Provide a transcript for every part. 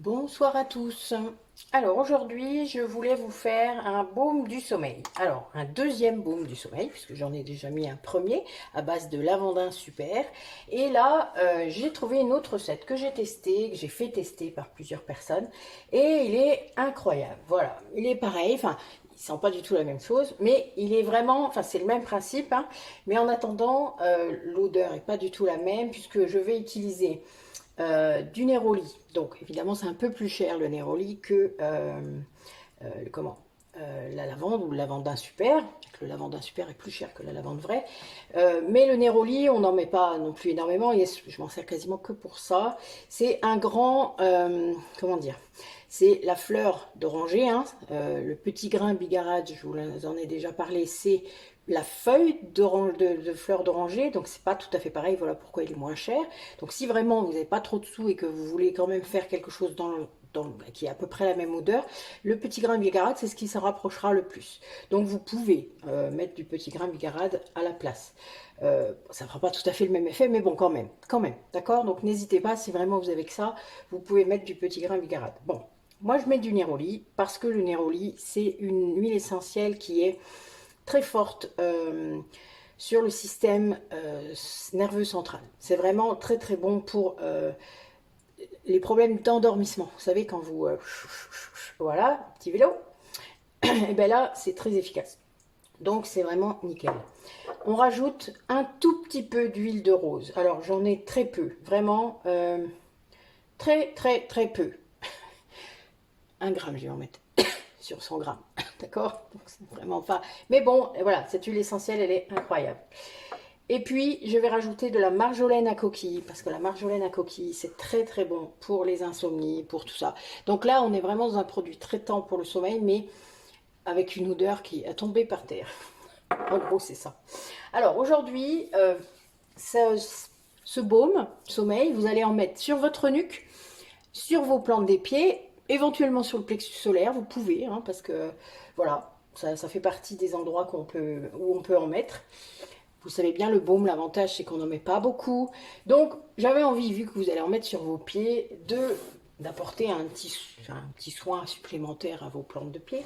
Bonsoir à tous. Alors aujourd'hui, je voulais vous faire un baume du sommeil. Alors, un deuxième baume du sommeil, puisque j'en ai déjà mis un premier à base de lavandin super. Et là, j'ai trouvé une autre recette que j'ai testée, que j'ai fait tester par plusieurs personnes. Et il est incroyable. Voilà, il est pareil, enfin, il sent pas du tout la même chose, mais il est vraiment, enfin c'est le même principe, hein, mais en attendant, l'odeur est pas du tout la même, puisque je vais utiliser du néroli. Donc évidemment c'est un peu plus cher le néroli que comment la lavande ou le lavandin super. Le lavandin super est plus cher que la lavande vraie. Mais le néroli, on n'en met pas non plus énormément. Je m'en sers quasiment que pour ça. C'est un grand, comment dire, c'est la fleur d'oranger, hein, le petit grain bigarade, je vous en ai déjà parlé, c'est la feuille de fleur d'oranger, donc c'est pas tout à fait pareil, voilà pourquoi il est moins cher. Donc si vraiment vous n'avez pas trop de sous et que vous voulez quand même faire quelque chose qui est à peu près la même odeur, le petit grain bigarade c'est ce qui s'en rapprochera le plus. Donc vous pouvez mettre du petit grain bigarade à la place. Ça ne fera pas tout à fait le même effet, mais bon quand même, d'accord. Donc n'hésitez pas, si vraiment vous avez que ça, vous pouvez mettre du petit grain bigarade. Bon, moi je mets du néroli parce que le néroli c'est une huile essentielle qui est très forte sur le système nerveux central. C'est vraiment très très bon pour les problèmes d'endormissement. Vous savez quand vous voilà, petit vélo, et bien là c'est très efficace. Donc c'est vraiment nickel. On rajoute un tout petit peu d'huile de rose. Alors j'en ai très peu, vraiment très peu. 1 gramme je vais en mettre sur 100 grammes, d'accord. Donc c'est vraiment pas. Mais bon, voilà, cette huile essentielle, elle est incroyable. Et puis, je vais rajouter de la marjolaine à coquille, parce que la marjolaine à coquille, c'est très très bon pour les insomnies, pour tout ça. Donc là, on est vraiment dans un produit traitant pour le sommeil, mais avec une odeur qui a tombé par terre. En gros, c'est ça. Alors aujourd'hui, ce baume sommeil, vous allez en mettre sur votre nuque, sur vos plantes des pieds, éventuellement sur le plexus solaire, vous pouvez, hein, parce que voilà, ça fait partie des endroits où on peut en mettre. Vous savez bien, le baume, l'avantage c'est qu'on n'en met pas beaucoup. Donc j'avais envie, vu que vous allez en mettre sur vos pieds, d'apporter un petit soin supplémentaire à vos plantes de pied.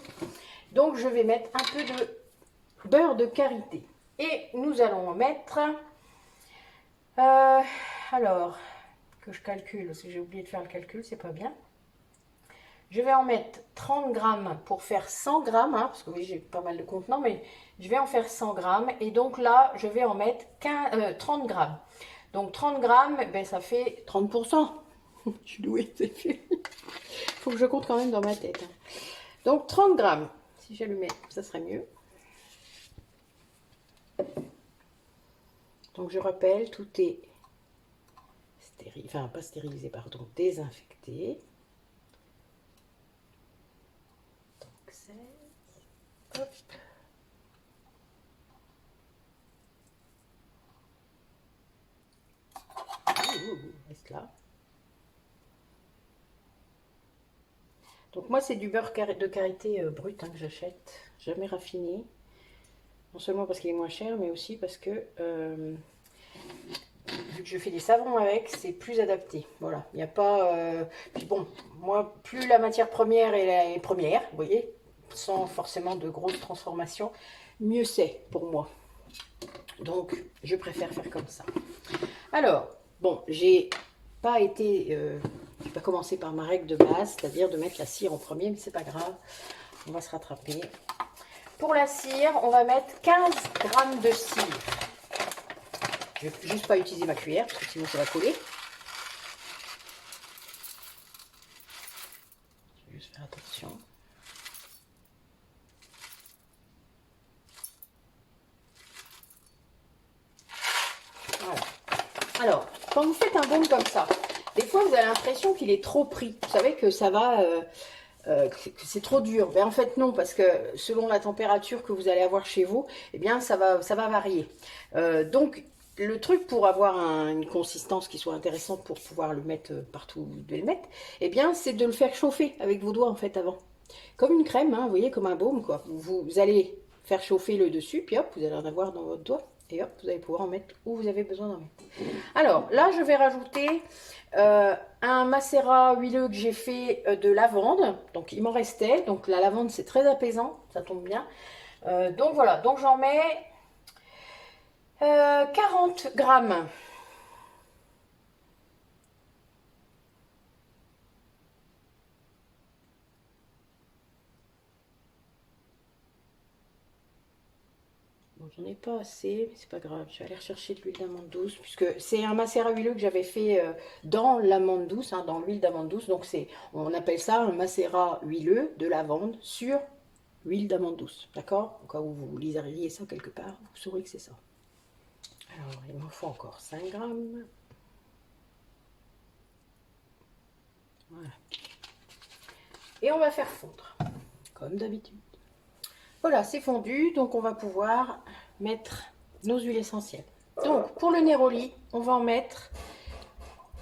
Donc je vais mettre un peu de beurre de karité. Et nous allons en mettre... alors, que je calcule, parce que j'ai oublié de faire le calcul, c'est pas bien. Je vais en mettre 30 grammes pour faire 100 grammes, hein, parce que oui, j'ai pas mal de contenants, mais je vais en faire 100 grammes. Et donc là, je vais en mettre 30 grammes. Donc 30 grammes, ben, ça fait 30%. Je suis douée, c'est fait. Il faut que je compte quand même dans ma tête. Hein. Donc 30 grammes. Si j'allumais, ça serait mieux. Donc je rappelle, tout est stérilisé, enfin pas stérilisé, pardon, désinfecté. Hop. Reste là. Donc moi c'est du beurre de karité brut, hein, que j'achète, jamais raffiné. Non seulement parce qu'il est moins cher, mais aussi parce que vu que je fais des savons avec, c'est plus adapté. Voilà, il n'y a pas... Puis bon, moi, plus la matière première est première, vous voyez, sans forcément de grosses transformations, mieux c'est pour moi. Donc, je préfère faire comme ça. Alors, bon, j'ai pas commencé par ma règle de base, c'est-à-dire de mettre la cire en premier, mais c'est pas grave, on va se rattraper. Pour la cire, on va mettre 15 grammes de cire. Je ne vais juste pas utiliser ma cuillère, parce que sinon ça va coller. Je vais juste faire attention. Voilà. Alors, quand vous faites un baume comme ça, des fois vous avez l'impression qu'il est trop pris. Vous savez que ça va... que c'est trop dur. Mais en fait non, parce que selon la température que vous allez avoir chez vous, eh bien ça va varier. Donc le truc pour avoir une consistance qui soit intéressante pour pouvoir le mettre partout où vous devez le mettre, eh bien c'est de le faire chauffer avec vos doigts en fait avant. Comme une crème, hein, vous voyez, comme un baume quoi. Vous allez faire chauffer le dessus, puis hop, vous allez en avoir dans votre doigt. Et hop, vous allez pouvoir en mettre où vous avez besoin d'en mettre. Alors, là, je vais rajouter un macérat huileux que j'ai fait de lavande. Donc, il m'en restait. Donc, la lavande, c'est très apaisant. Ça tombe bien. Donc, voilà. Donc, j'en mets 40 grammes. Bon, j'en ai pas assez, mais c'est pas grave. Je vais aller rechercher de l'huile d'amande douce, puisque c'est un macérat huileux que j'avais fait dans l'amande douce, hein, dans l'huile d'amande douce. Donc, on appelle ça un macérat huileux de lavande sur huile d'amande douce. D'accord? Au cas où vous liseriez ça quelque part, vous saurez que c'est ça. Alors, il m'en faut encore 5 grammes. Voilà. Et on va faire fondre, comme d'habitude. Voilà, c'est fondu, donc on va pouvoir mettre nos huiles essentielles. Donc, pour le néroli, on va en mettre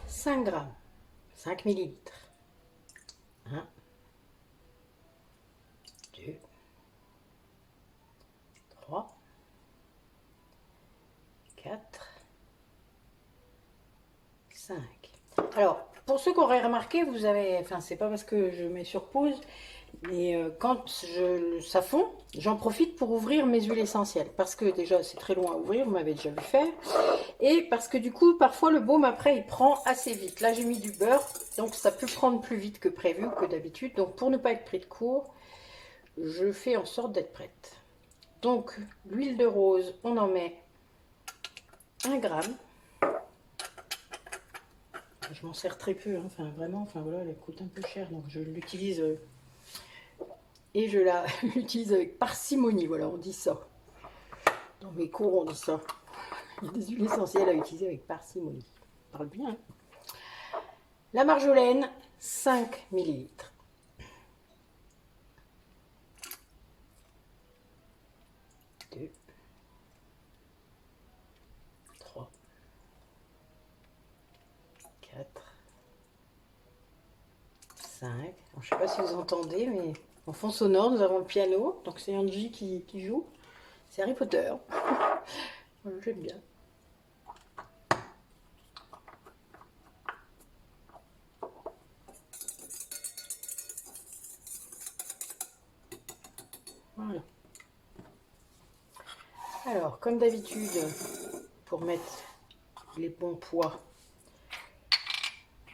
5 grammes, 5 millilitres. 1, 2, 3, 4, 5. Alors, pour ceux qui auraient remarqué, vous avez, enfin, c'est pas parce que je mets sur pause, mais quand ça fond, j'en profite pour ouvrir mes huiles essentielles. Parce que déjà, c'est très long à ouvrir, vous m'avez déjà vu faire. Et parce que du coup, parfois, le baume, après, il prend assez vite. Là, j'ai mis du beurre, donc ça peut prendre plus vite que prévu ou que d'habitude. Donc, pour ne pas être pris de court, je fais en sorte d'être prête. Donc, l'huile de rose, on en met 1 gramme. Je m'en sers très peu, hein. Enfin vraiment, enfin voilà, elle coûte un peu cher, donc je l'utilise et je l'utilise avec parcimonie, voilà, on dit ça. Dans mes cours, on dit ça. Il y a des huiles essentielles à utiliser avec parcimonie. On parle bien, hein. La marjolaine, 5 millilitres. 2, 3, 4, 5. Alors, je ne sais pas si vous entendez, mais en fond sonore, nous avons le piano. Donc c'est Angie qui joue. C'est Harry Potter. J'aime bien. Voilà. Alors, comme d'habitude, pour mettre les bons poids,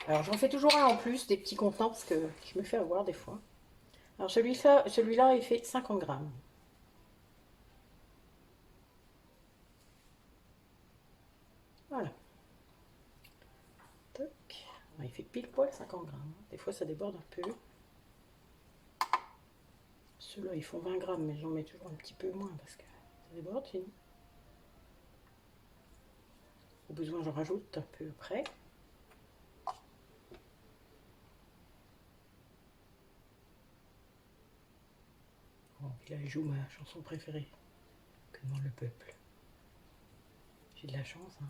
alors j'en fais toujours un en plus, des petits contenants, parce que je me fais avoir des fois. Alors celui-là, il fait 50 grammes. Voilà. Toc. Il fait pile poil 50 grammes. Des fois, ça déborde un peu. Ceux-là, ils font 20 grammes, mais j'en mets toujours un petit peu moins, parce que ça déborde sinon. Au besoin, j'en rajoute un peu après. Oh, puis là, il joue ma chanson préférée. Que demande le peuple. J'ai de la chance, hein.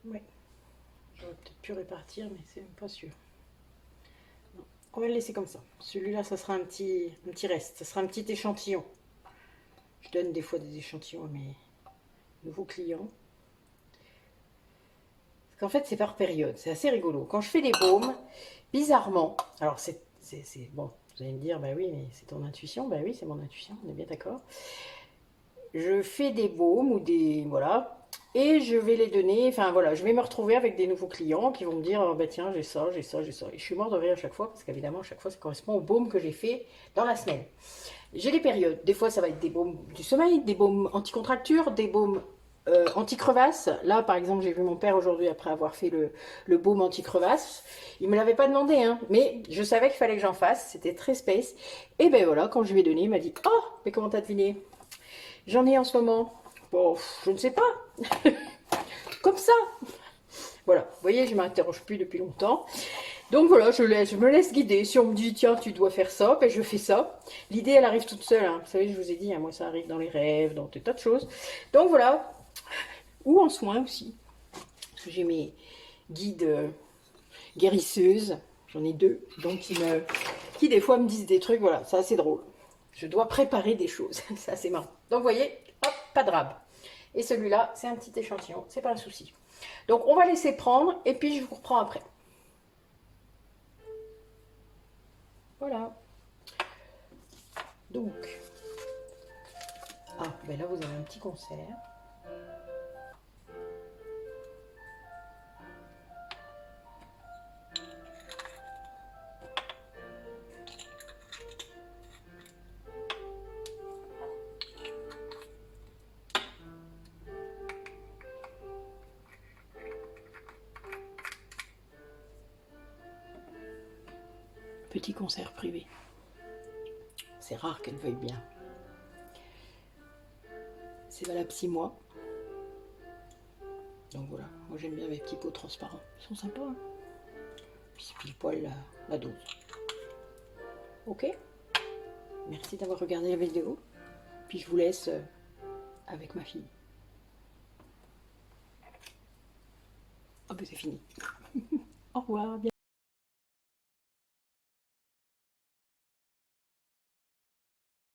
Ouais. J'aurais peut-être pu répartir, mais c'est même pas sûr. Non. On va le laisser comme ça. Celui-là, ça sera un petit reste. Ça sera un petit échantillon. Je donne des fois des échantillons à mes nouveaux clients. Parce qu'en fait, c'est par période. C'est assez rigolo. Quand je fais des baumes, bizarrement, alors c'est bon, vous allez me dire, bah oui, mais c'est ton intuition. Bah oui, c'est mon intuition, on est bien d'accord. Je fais des baumes ou des, voilà, et je vais les donner, enfin voilà, je vais me retrouver avec des nouveaux clients qui vont me dire, bah tiens, j'ai ça, j'ai ça, j'ai ça. Et je suis morte de rire à chaque fois, parce qu'évidemment, à chaque fois, ça correspond au baume que j'ai fait dans la semaine. J'ai des périodes. Des fois, ça va être des baumes du sommeil, des baumes anti-contracture, des baumes anti-crevasse. Là, par exemple, j'ai vu mon père aujourd'hui après avoir fait le baume anti-crevasse. Il me l'avait pas demandé, hein, mais je savais qu'il fallait que j'en fasse. C'était très space. Et ben voilà, quand je lui ai donné, il m'a dit, oh, mais comment t'as deviné? J'en ai en ce moment. Bon, je ne sais pas. Comme ça. Voilà, vous voyez, je ne m'interroge plus depuis longtemps. Donc voilà, je me laisse guider. Si on me dit, tiens, tu dois faire ça, ben je fais ça. L'idée, elle arrive toute seule, hein. Vous savez, je vous ai dit, hein, moi, ça arrive dans les rêves, dans des tas de choses. Donc voilà. Ou en soins aussi. Parce que j'ai mes guides guérisseuses. J'en ai 2. Donc, qui des fois me disent des trucs, voilà, c'est assez drôle. Je dois préparer des choses, c'est assez marrant. Donc vous voyez, hop, pas de rab. Et celui-là, c'est un petit échantillon, c'est pas un souci. Donc on va laisser prendre et puis je vous reprends après. Voilà. Donc, ah, ben là vous avez un petit concert. Petit concert privé. C'est rare qu'elle veuille bien. C'est valable 6 mois. Donc voilà, moi j'aime bien mes petits pots transparents. Ils sont sympas. Hein, puis c'est pile poil la dose. Ok. Merci d'avoir regardé la vidéo. Puis je vous laisse avec ma fille. Ah ben c'est fini. Au revoir. Bien.